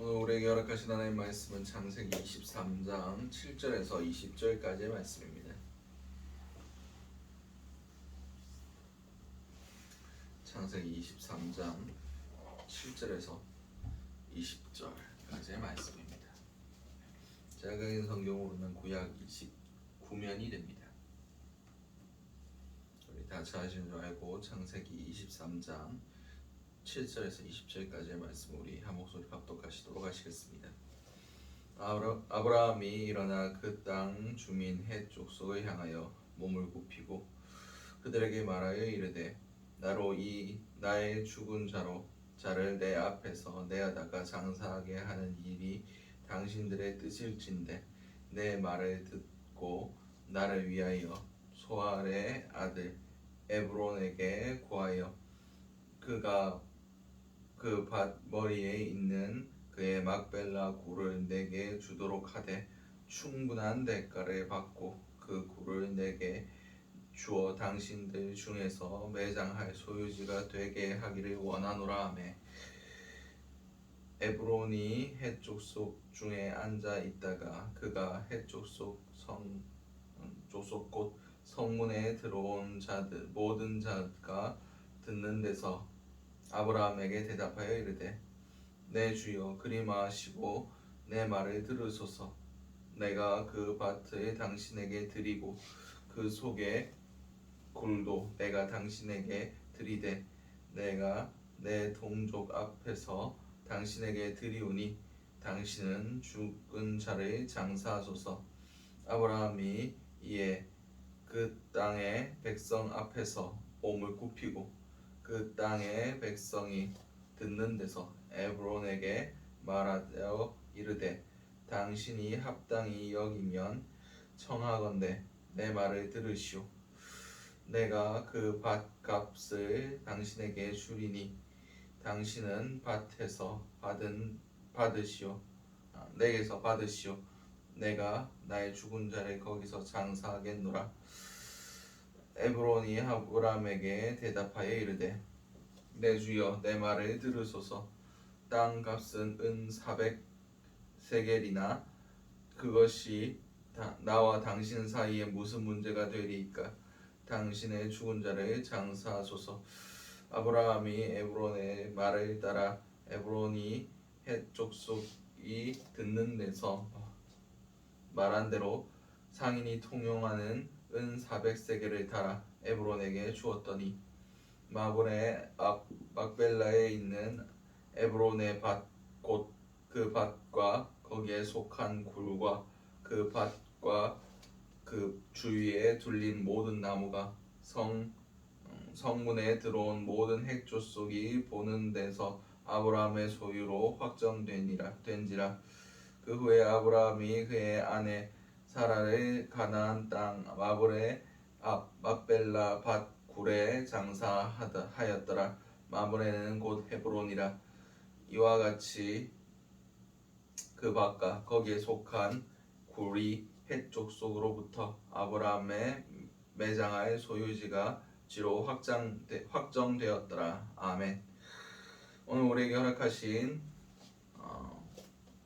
오늘 우리에게 허락하신 하나님의 말씀은 창세기 23장 7절에서 20절까지의 말씀입니다. 창세기 23장 7절에서 20절까지의 말씀입니다. 제가 읽은 성경으로는 구약 29면이 됩니다. 우리 다 잘 아시는 줄 알고 창세기 23장 7절에서 20절까지의 말씀 우리 한 목소리 합독하시도록 하시겠습니다. 아브라함이 일어나 그 땅 주민 헷 족속을 향하여 몸을 굽히고 그들에게 말하여 이르되 나로 이 나의 죽은 자를 내 앞에서 내어다가 장사하게 하는 일이 당신들의 뜻일진데 내 말을 듣고 나를 위하여 소알의 아들 에브론에게 구하여 그가 그 밭 머리에 있는 그의 막벨라 굴을 내게 주도록 하되 충분한 대가를 받고 그 굴을 내게 주어 당신들 중에서 매장할 소유지가 되게 하기를 원하노라 하매 에브론이 헷 족속 중에 앉아 있다가 그가 헷 족속 곧 성문에 들어온 자들 모든 자가 듣는 데서 아브라함에게 대답하여 이르되 내 주여 그리 마시고 내 말을 들으소서. 내가 그 밭을 당신에게 드리고 그 속에 굴도 내가 당신에게 드리되 내가 내 동족 앞에서 당신에게 드리오니 당신은 죽은 자를 장사하소서. 아브라함이 이에 그 땅의 백성 앞에서 몸을 굽히고 그 땅의 백성이 듣는 데서 에브론에게 말하여 이르되 당신이 합당히 여기면 청하건대 내 말을 들으시오. 내가 그 밭값을 당신에게 주리니 당신은 밭에서 내게서 받으시오. 내가 나의 죽은 자를 거기서 장사하겠노라. 에브론이 아브라함에게 대답하여 이르되 내 주여 내 말을 들으소서. 땅 값은 은 400세겔이나 그것이 나와 당신 사이에 무슨 문제가 되리이까. 당신의 죽은 자를 장사하소서. 아브라함이 에브론의 말을 따라 에브론이 헷 족속이 듣는 데서 말한 대로 상인이 통용하는 은 400세겔을 달아 에브론에게 주었더니 마본의 앞 막벨라에 있는 에브론의 밭 곧 그 밭과 거기에 속한 굴과 그 밭과 그 주위에 둘린 모든 나무가 성문에 들어온 모든 핵조속이 보는 데서 아브라함의 소유로 확정된지라. 그 후에 아브라함이 그의 아내 사라를 가나안 땅 마볼의 앞 막벨라 밭 굴에 장사하였더라. 마볼에는 곧 헤브론이라. 이와 같이 그 밭과 거기에 속한 굴이 헷 족속으로부터 아브라함의 매장할 소유지가 지로 확정되었더라. 아멘. 오늘 우리에게 허락하신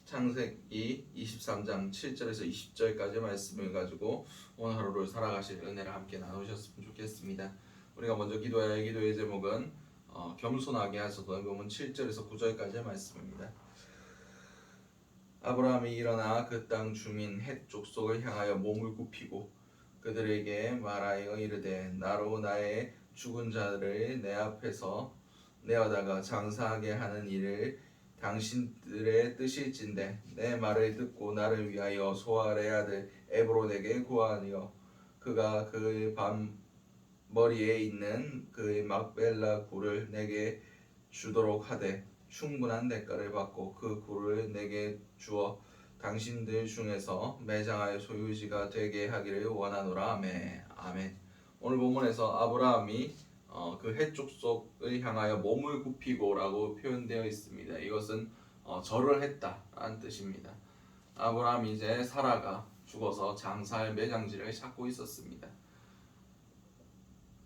창세기 23장 7절에서 20절까지 말씀을 가지고 오늘 하루를 살아가실 은혜를 함께 나누셨으면 좋겠습니다. 우리가 먼저 기도해야 할 기도의 제목은 겸손하게 하소서. 본문 7절에서 9절까지의 말씀입니다. 아브라함이 일어나 그 땅 주민 헷 족속을 향하여 몸을 굽히고 그들에게 말하여 이르되 나로 나의 죽은 자를 내 앞에서 내어다가 장사하게 하는 일을 당신들의 뜻일진데 내 말을 듣고 나를 위하여 소알의 아들 에브론에게 구하여 그가 그 밤 머리에 있는 그의 막벨라 굴을 내게 주도록 하되 충분한 대가를 받고 그 굴을 내게 주어 당신들 중에서 매장할 소유지가 되게 하기를 원하노라. 아멘. 오늘 본문에서 아브라함이 그 헷 족속을 향하여 몸을 굽히고라고 표현되어 있습니다. 이것은 절을 했다라는 뜻입니다. 아브라함이 이제 사라가 죽어서 장사할 매장지를 찾고 있었습니다.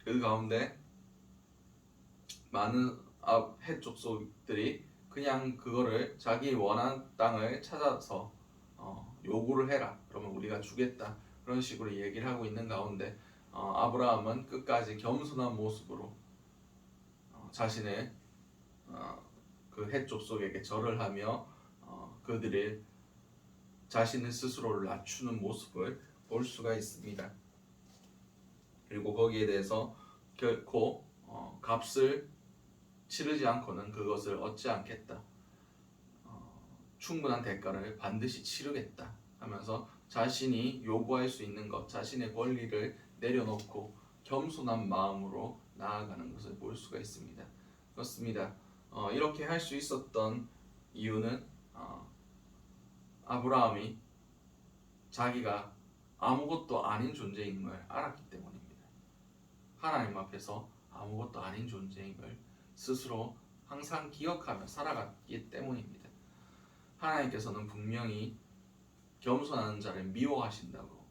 그 가운데 많은 헷 족속들이 그냥 그거를 자기 원하는 땅을 찾아서 요구를 해라. 그러면 우리가 주겠다. 그런 식으로 얘기를 하고 있는 가운데 아브라함은 끝까지 겸손한 모습으로 자신의 그 헷 족속에게 절을 하며 그들의 자신의 스스로를 낮추는 모습을 볼 수가 있습니다. 그리고 거기에 대해서 결코 값을 치르지 않고는 그것을 얻지 않겠다. 충분한 대가를 반드시 치르겠다 하면서 자신이 요구할 수 있는 것, 자신의 권리를 내려놓고 겸손한 마음으로 나아가는 것을 볼 수가 있습니다. 그렇습니다. 이렇게 할 수 있었던 이유는 아브라함이 자기가 아무것도 아닌 존재인 걸 알았기 때문입니다. 하나님 앞에서 아무것도 아닌 존재인 걸 스스로 항상 기억하며 살아갔기 때문입니다. 하나님께서는 분명히 겸손한 자를 미워하신다고,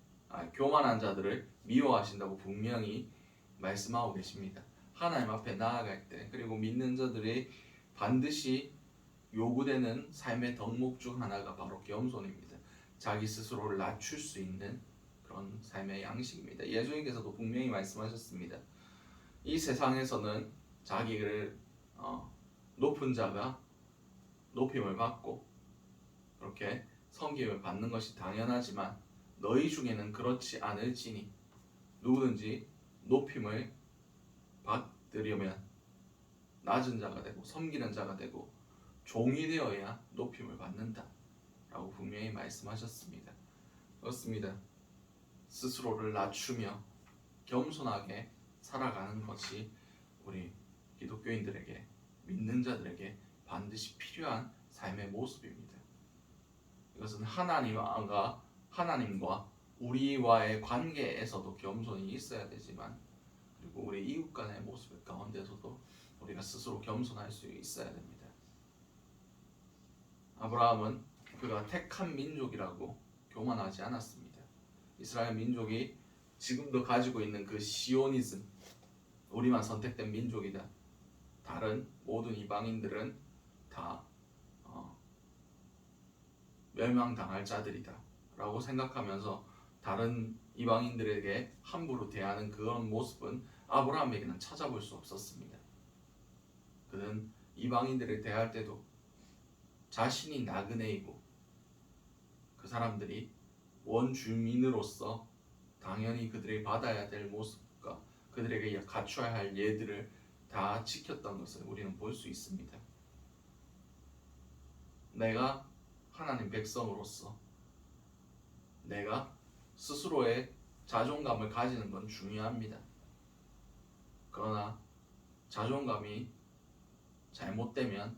교만한 자들을 미워하신다고 분명히 말씀하고 계십니다. 하나님 앞에 나아갈 때, 그리고 믿는 자들이 반드시 요구되는 삶의 덕목 중 하나가 바로 겸손입니다. 자기 스스로를 낮출 수 있는 그런 삶의 양식입니다. 예수님께서도 분명히 말씀하셨습니다. 이 세상에서는 자기를 높은 자가 높임을 받고 그렇게 섬김을 받는 것이 당연하지만 너희 중에는 그렇지 않을지니 누구든지 높임을 받으려면 낮은 자가 되고 섬기는 자가 되고 종이 되어야 높임을 받는다 라고 분명히 말씀하셨습니다. 그렇습니다. 스스로를 낮추며 겸손하게 살아가는 것이 우리 기독교인들에게, 믿는 자들에게 반드시 필요한 삶의 모습입니다. 이것은 하나님과 우리와의 관계에서도 겸손이 있어야 되지만, 그리고 우리 이웃 간의 모습 가운데서도 우리가 스스로 겸손할 수 있어야 됩니다. 아브라함은 그가 택한 민족이라고 교만하지 않았습니다. 이스라엘 민족이 지금도 가지고 있는 그 시오니즘, 우리만 선택된 민족이다, 다른 모든 이방인들은 다 멸망당할 자들이다 라고 생각하면서 다른 이방인들에게 함부로 대하는 그런 모습은 아브라함에게는 찾아볼 수 없었습니다. 그는 이방인들을 대할 때도 자신이 나그네이고 그 사람들이 원주민으로서 당연히 그들이 받아야 될 모습과 그들에게 갖춰야 할 예들을 다 지켰던 것을 우리는 볼 수 있습니다. 내가 하나님 백성으로서 내가 스스로의 자존감을 가지는 건 중요합니다. 그러나 자존감이 잘못되면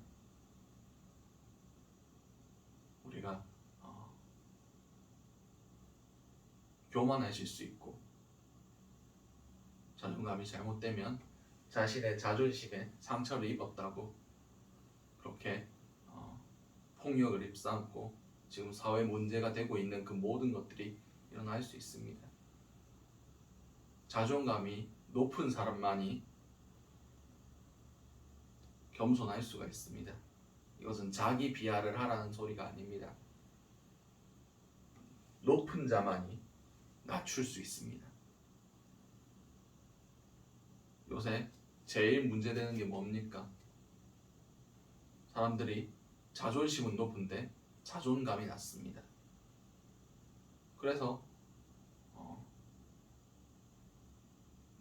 우리가 교만해질 수 있고, 자존감이 잘못되면 자신의 자존심에 상처를 입었다고 그렇게 폭력을 입삼고 지금 사회 문제가 되고 있는 그 모든 것들이 일어날 수 있습니다. 자존감이 높은 사람만이 겸손할 수가 있습니다. 이것은 자기 비하를 하라는 소리가 아닙니다. 높은 자만이 낮출 수 있습니다. 요새 제일 문제되는 게 뭡니까? 사람들이 자존심은 높은데 자존감이 낮습니다. 그래서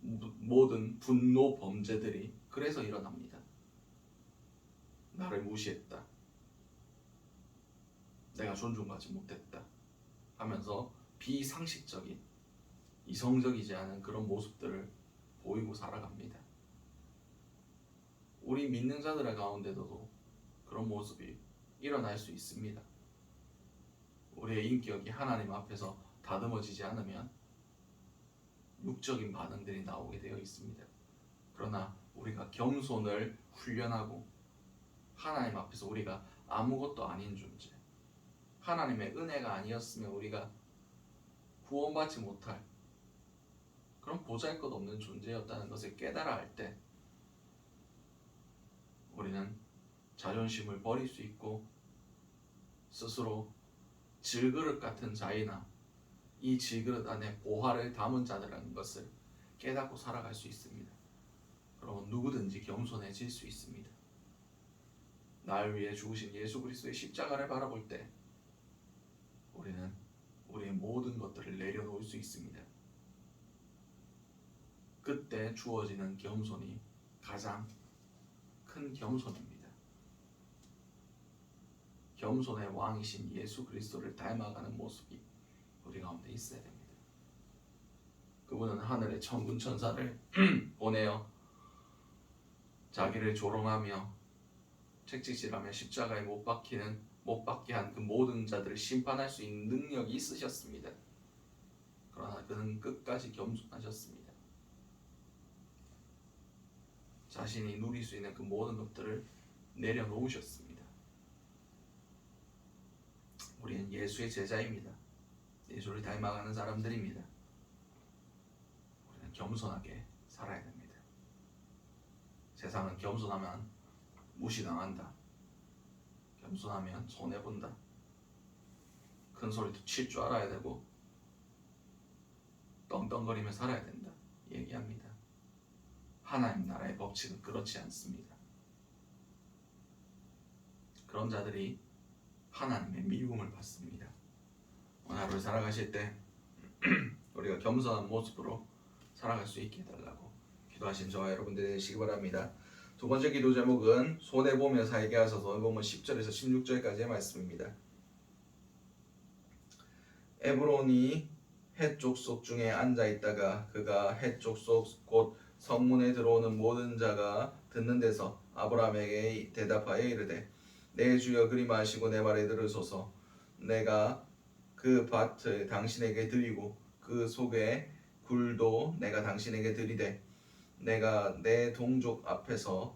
모든 분노 범죄들이 그래서 일어납니다. 나를 무시했다, 내가 존중받지 못했다 하면서 비상식적인, 이성적이지 않은 그런 모습들을 보이고 살아갑니다. 우리 믿는 자들 가운데도 그런 모습이 일어날 수 있습니다. 우리의 인격이 하나님 앞에서 다듬어지지 않으면 육적인 반응들이 나오게 되어 있습니다. 그러나 우리가 겸손을 훈련하고 하나님 앞에서 우리가 아무것도 아닌 존재, 하나님의 은혜가 아니었으면 우리가 구원받지 못할 그런 보잘것없는 존재였다는 것을 깨달아 할 때 우리는 자존심을 버릴 수 있고 스스로 질그릇 같은 자이나 이 질그릇 안에 보화를 담은 자들이라는 것을 깨닫고 살아갈 수 있습니다. 그럼 누구든지 겸손해질 수 있습니다. 나를 위해 죽으신 예수 그리스도의 십자가를 바라볼 때 우리는 우리의 모든 것들을 내려놓을 수 있습니다. 그때 주어지는 겸손이 가장 큰 겸손입니다. 겸손의 왕이신 예수 그리스도를 닮아가는 모습이 우리 가운데 있어야 됩니다. 그분은 하늘의 천군 천사를 보내어 자기를 조롱하며 책찍질하며 십자가에 못 박게 한 그 모든 자들을 심판할 수 있는 능력이 있으셨습니다. 그러나 그는 끝까지 겸손하셨습니다. 자신이 누릴 수 있는 그 모든 것들을 내려놓으셨습니다. 우리는 예수의 제자입니다. 예수를 닮아가는 사람들입니다. 우리는 겸손하게 살아야 됩니다. 세상은 겸손하면 무시당한다. 겸손하면 손해본다. 큰 소리도 칠 줄 알아야 되고 떵떵거리며 살아야 된다 얘기합니다. 하나님 나라의 법칙은 그렇지 않습니다. 그런 자들이 하나님의 미움을 받습니다. 오늘 하루 살아가실 때 우리가 겸손한 모습으로 살아갈 수 있게 해달라고 기도하신 저와 여러분들이 되시기 바랍니다. 두 번째 기도 제목은 손해보며 살게 하소서. 보면 10절에서 16절까지의 말씀입니다. 에브론이 헷 족속 중에 앉아있다가 그가 헷 족속 곧 성문에 들어오는 모든 자가 듣는 데서 아브라함에게 대답하여 이르되 내 주여 그리 마시고 내 말에 들으소서. 내가 그 밭을 당신에게 드리고 그 속에 굴도 내가 당신에게 드리되 내가 내 동족 앞에서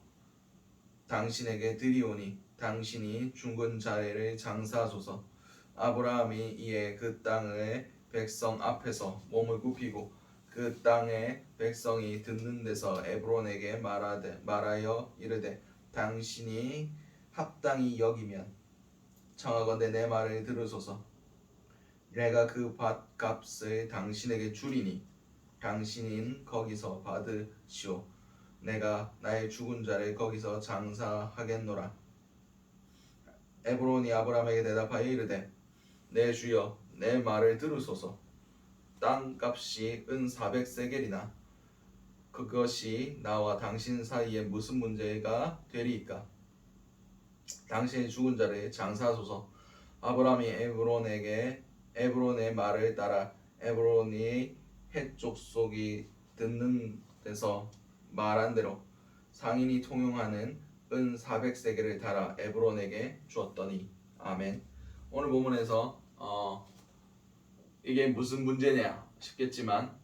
당신에게 드리오니 당신이 중근 자리를 장사하소서. 아브라함이 이에 그 땅의 백성 앞에서 몸을 굽히고 그 땅의 백성이 듣는 데서 에브론에게 말하여 이르되 당신이 합당히 여기면 청하건대 내 말을 들으소서. 내가 그 밭값을 당신에게 주리니 당신은 거기서 받으시오. 내가 나의 죽은 자를 거기서 장사하겠노라. 에브론이 아브라함에게 대답하여 이르되 내 주여 내 말을 들으소서. 땅값이 은 400세겔이나 그것이 나와 당신 사이에 무슨 문제가 되리이까? 당신의 죽은 자를 장사하소서. 아브라함이 에브론의 말을 따라 에브론이 헷 족속이 듣는 데서 말한 대로 상인이 통용하는 은 400세겔을 달아 에브론에게 주었더니 아멘. 오늘 본문에서 이게 무슨 문제냐 싶겠지만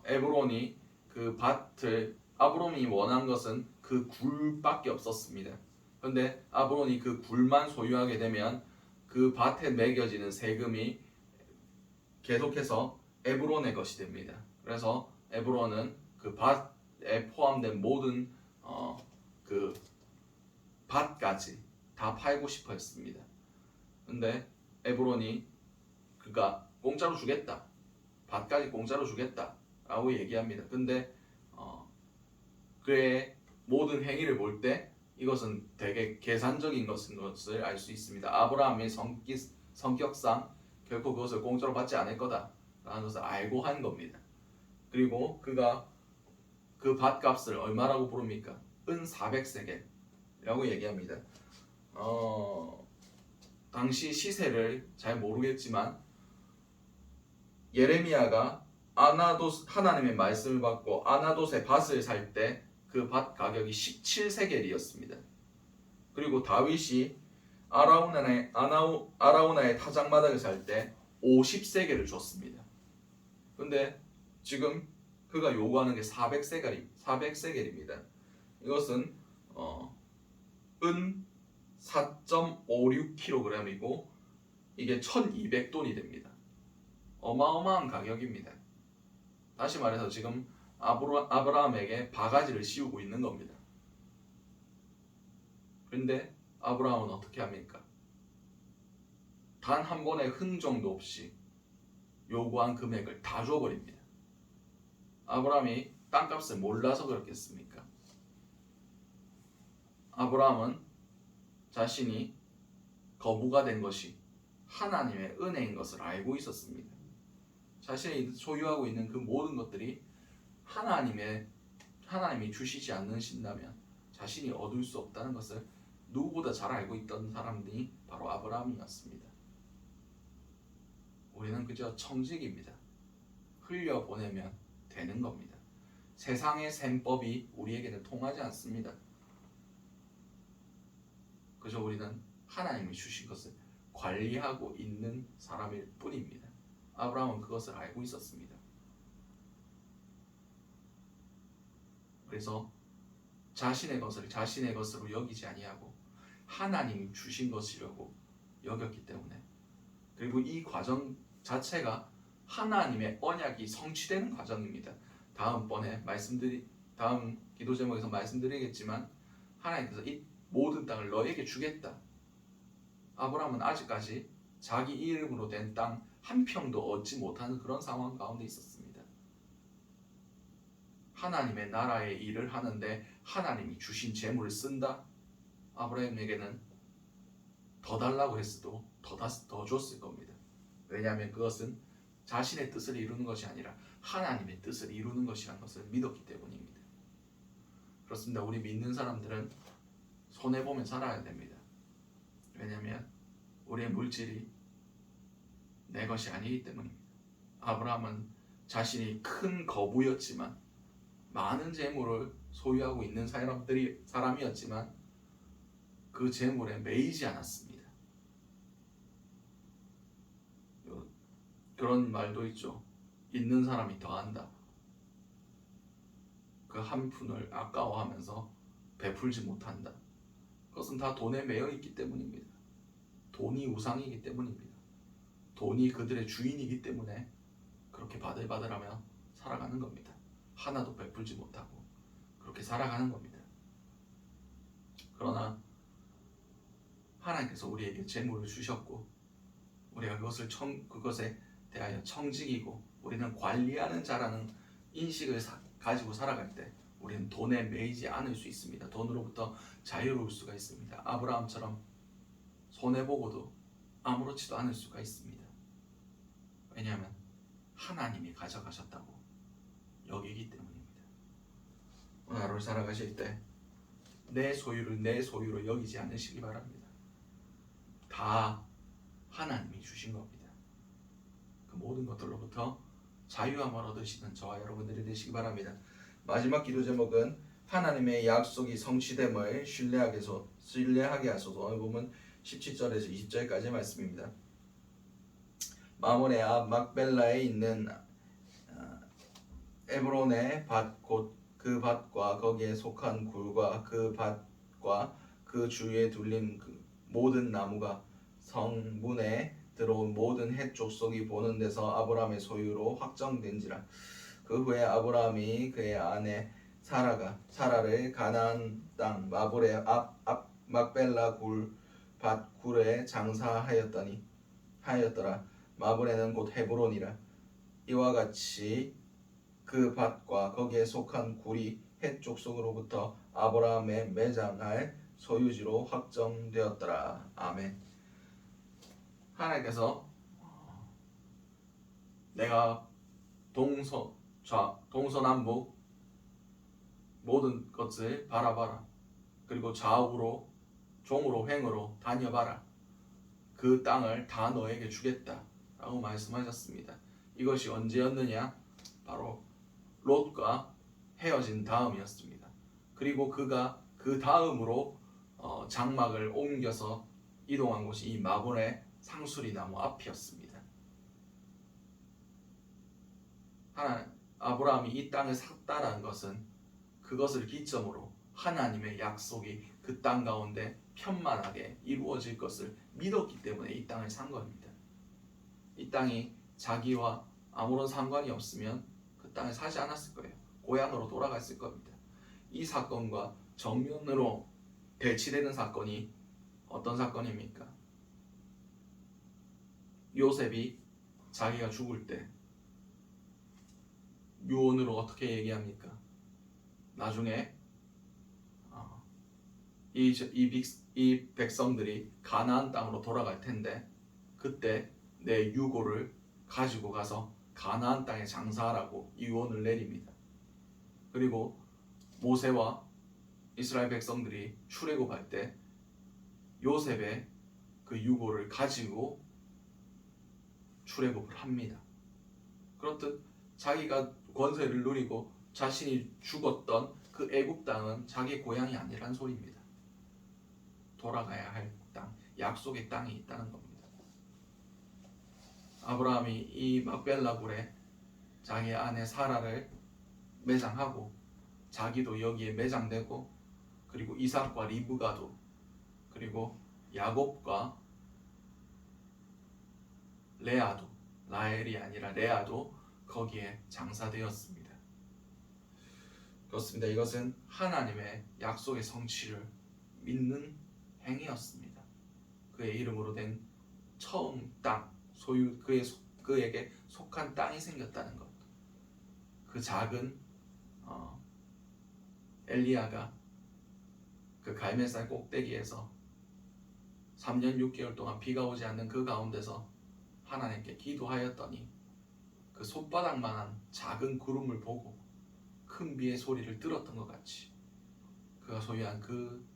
에브론이 그 밭을 아브론이 원한 것은 그 굴밖에 없었습니다. 그런데 아브론이 그 굴만 소유하게 되면 그 밭에 매겨지는 세금이 계속해서 에브론의 것이 됩니다. 그래서 에브론은 그 밭에 포함된 모든 그 밭까지 다 팔고 싶어 했습니다. 근데 에브론이 그가 공짜로 주겠다, 밭까지 공짜로 주겠다 라고 얘기합니다. 근데 그의 모든 행위를 볼 때 이것은 되게 계산적인 것을 알 수 있습니다. 아브라함의 성격상 결코 그것을 공짜로 받지 않을 거다 라는 것을 알고 한 겁니다. 그리고 그가 그 밭값을 얼마라고 부릅니까? 은 400세겔이라고 얘기합니다. 당시 시세를 잘 모르겠지만 예레미야가 하나님의 말씀을 받고 아나돗의 밭을 살 때 그 밭 가격이 17세겔이었습니다. 그리고 다윗이 아라우나의 타작마당을 살 때 50세겔을 줬습니다. 근데 지금 그가 요구하는 게 400세겔입니다. 이것은 은 4.56kg이고 이게 1200돈이 됩니다. 어마어마한 가격입니다. 다시 말해서 지금 아브라함에게 바가지를 씌우고 있는 겁니다. 그런데 아브라함은 어떻게 합니까? 단 한 번의 흥정도 없이 요구한 금액을 다 줘버립니다. 아브라함이 땅값을 몰라서 그렇겠습니까? 아브라함은 자신이 거부가 된 것이 하나님의 은혜인 것을 알고 있었습니다. 자신이 소유하고 있는 그 모든 것들이 하나님이 주시지 않으신다면 자신이 얻을 수 없다는 것을 누구보다 잘 알고 있던 사람이 바로 아브라함이었습니다. 우리는 그저 청직입니다. 흘려보내면 되는 겁니다. 세상의 셈법이 우리에게는 통하지 않습니다. 그저 우리는 하나님이 주신 것을 관리하고 있는 사람일 뿐입니다. 아브라함은 그것을 알고 있었습니다. 그래서 자신의 것을 자신의 것으로 여기지 아니하고 하나님이 주신 것이라고 여겼기 때문에, 그리고 이 과정 자체가 하나님의 언약이 성취되는 과정입니다. 다음 기도 제목에서 말씀드리겠지만, 하나님께서 이 모든 땅을 너에게 주겠다. 아브라함은 아직까지 자기 이름으로 된 땅 한 평도 얻지 못하는 그런 상황 가운데 있었습니다. 하나님의 나라의 일을 하는데 하나님이 주신 재물을 쓴다? 아브라함에게는 더 달라고 했어도 더 줬을 겁니다. 왜냐하면 그것은 자신의 뜻을 이루는 것이 아니라 하나님의 뜻을 이루는 것이라는 것을 믿었기 때문입니다. 그렇습니다. 우리 믿는 사람들은 손해보면 살아야 됩니다. 왜냐하면 우리의 물질이 내 것이 아니기 때문입니다. 아브라함은 자신이 큰 거부였지만, 많은 재물을 소유하고 있는 사람이었지만 그 재물에 매이지 않았습니다. 그런 말도 있죠. 있는 사람이 더한다. 그 한 푼을 아까워하면서 베풀지 못한다. 그것은 다 돈에 매여 있기 때문입니다. 돈이 우상이기 때문입니다. 돈이 그들의 주인이기 때문에 그렇게 바들바들하며 살아가는 겁니다. 하나도 베풀지 못하고 그렇게 살아가는 겁니다. 그러나 하나님께서 우리에게 재물을 주셨고, 우리가 그것에 대하여 청직이고 우리는 관리하는 자라는 인식을 가지고 살아갈 때 우리는 돈에 매이지 않을 수 있습니다. 돈으로부터 자유로울 수가 있습니다. 아브라함처럼 손해보고도 아무렇지도 않을 수가 있습니다. 왜냐하면 하나님이 가져가셨다고 여기기 때문입니다. 오늘 하루를 살아가실 때 내 소유를 내 소유로 여기지 않으시기 바랍니다. 다 하나님이 주신 겁니다. 그 모든 것들로부터 자유함을 얻으시는 저와 여러분들이 되시기 바랍니다. 마지막 기도 제목은 하나님의 약속이 성취됨을 신뢰하게 하소서. 오늘 보면 17절에서 20절까지의 말씀입니다. 마몬의 앞 막벨라에 있는 에브론의 밭 곧 그 밭과 거기에 속한 굴과 그 밭과 그 주위에 둘린 그 모든 나무가 성문에 들어온 모든 헷 족속이 보는 데서 아브라함의 소유로 확정된지라. 그 후에 아브라함이 그의 아내 사라를 가나안 땅 마볼의 앞 막벨라 밭 굴에 장사하였더라. 마볼에는 곧 헤브론이라. 이와 같이 그 밭과 거기에 속한 굴이 헷 족속으로부터 아브라함의 매장할 소유지로 확정되었더라. 아멘. 하나님께서 내가 동서남북 모든 것을 바라봐라. 그리고 좌우로 종으로 횡으로 다녀봐라. 그 땅을 다 너에게 주겠다 라고 말씀하셨습니다. 이것이 언제였느냐? 바로 롯과 헤어진 다음이었습니다. 그리고 그가 그 다음으로 장막을 옮겨서 이동한 곳이 이 마본의 상수리 나무 앞이었습니다. 아브라함이 이 땅을 샀다는 것은 그것을 기점으로 하나님의 약속이 그 땅 가운데 편만하게 이루어질 것을 믿었기 때문에 이 땅을 산 겁니다. 이 땅이 자기와 아무런 상관이 없으면 그 땅을 사지 않았을 거예요. 고향으로 돌아갔을 겁니다. 이 사건과 정면으로 대치되는 사건이 어떤 사건입니까? 요셉이 자기가 죽을 때 유언으로 어떻게 얘기합니까? 나중에 이 백성들이 가나안 땅으로 돌아갈 텐데 그때 내 유고를 가지고 가서 가나안 땅에 장사하라고 유언을 내립니다. 그리고 모세와 이스라엘 백성들이 출애굽할 때 요셉의 그 유고를 가지고 출애굽을 합니다. 그렇듯 자기가 권세를 누리고 자신이 죽었던 그 애굽 땅은 자기 고향이 아니란 소리입니다. 돌아가야 할 땅, 약속의 땅이 있다는 겁니다. 아브라함이 이 막벨라 굴에 자기 아내 사라를 매장하고 자기도 여기에 매장되고 그리고 이삭과 리브가도 그리고 야곱과 레아도 라헬이 아니라 레아도 거기에 장사되었습니다. 그렇습니다. 이것은 하나님의 약속의 성취를 믿는 행위였습니다. 그의 이름으로 된 처음 땅, 소유 그에게 속한 땅이 생겼다는 것. 그 작은 엘리야가 그 갈멜산 꼭대기에서 3년 6개월 동안 비가 오지 않는 그 가운데서 하나님께 기도하였더니 그 손바닥만한 작은 구름을 보고 큰 비의 소리를 들었던 것 같이 그가 소유한 그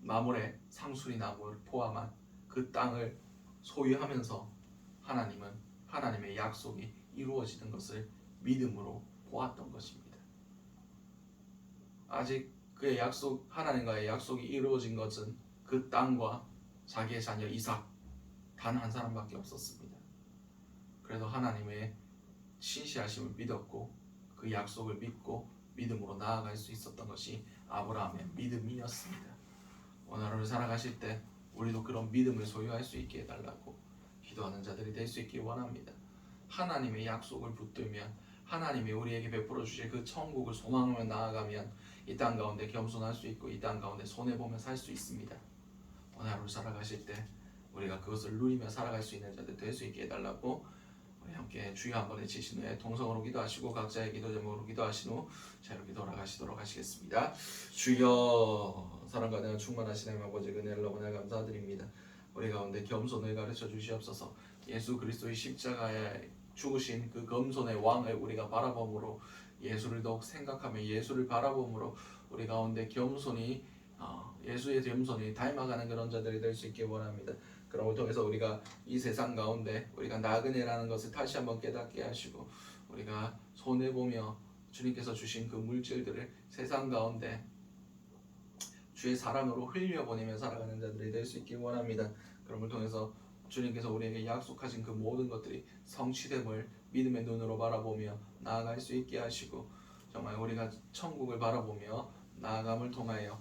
마물의 상수리 나무를 포함한 그 땅을 소유하면서 하나님은 하나님의 약속이 이루어지는 것을 믿음으로 보았던 것입니다. 아직 그의 약속, 하나님과의 약속이 이루어진 것은 그 땅과 자기의 자녀 이삭 단 한 사람밖에 없었습니다. 그래서 하나님의 신실하심을 믿었고 그 약속을 믿고 믿음으로 나아갈 수 있었던 것이 아브라함의 믿음이었습니다. 오늘 하루를 살아가실 때 우리도 그런 믿음을 소유할 수 있게 해달라고 기도하는 자들이 될 수 있길 원합니다. 하나님의 약속을 붙들면 하나님이 우리에게 베풀어 주실 그 천국을 소망하며 나아가면 이 땅 가운데 겸손할 수 있고 이 땅 가운데 손해보며 살 수 있습니다. 오늘 하루를 살아가실 때 우리가 그것을 누리며 살아갈 수 있는 자들 될 수 있게 해달라고 우리 함께 주여 한번 외치신 후에 동성으로 기도하시고 각자의 기도 제목으로 기도하신 후 자유롭게 돌아가시도록 하시겠습니다. 주여 사랑과 은혜가 충만하신 하나님 아버지 은혜를 너무나 감사드립니다. 우리 가운데 겸손을 가르쳐 주시옵소서. 예수 그리스도의 십자가에 죽으신 그 겸손의 왕을 우리가 바라봄으로 예수를 더욱 생각하며 예수를 바라봄으로 우리 가운데 겸손이 예수의 겸손이 닮아가는 그런 자들이 될 수 있게 원합니다. 그런 걸 통해서 우리가 이 세상 가운데 우리가 나그네라는 것을 다시 한번 깨닫게 하시고 우리가 손해보며 주님께서 주신 그 물질들을 세상 가운데 주의 사랑으로 흘려보내며 살아가는 자들이 될 수 있길 원합니다. 그런 걸 통해서 주님께서 우리에게 약속하신 그 모든 것들이 성취됨을 믿음의 눈으로 바라보며 나아갈 수 있게 하시고 정말 우리가 천국을 바라보며 나아감을 통하여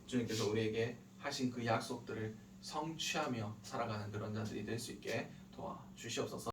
주님께서 우리에게 하신 그 약속들을 성취하며 살아가는 그런 자들이 될 수 있게 도와주시옵소서.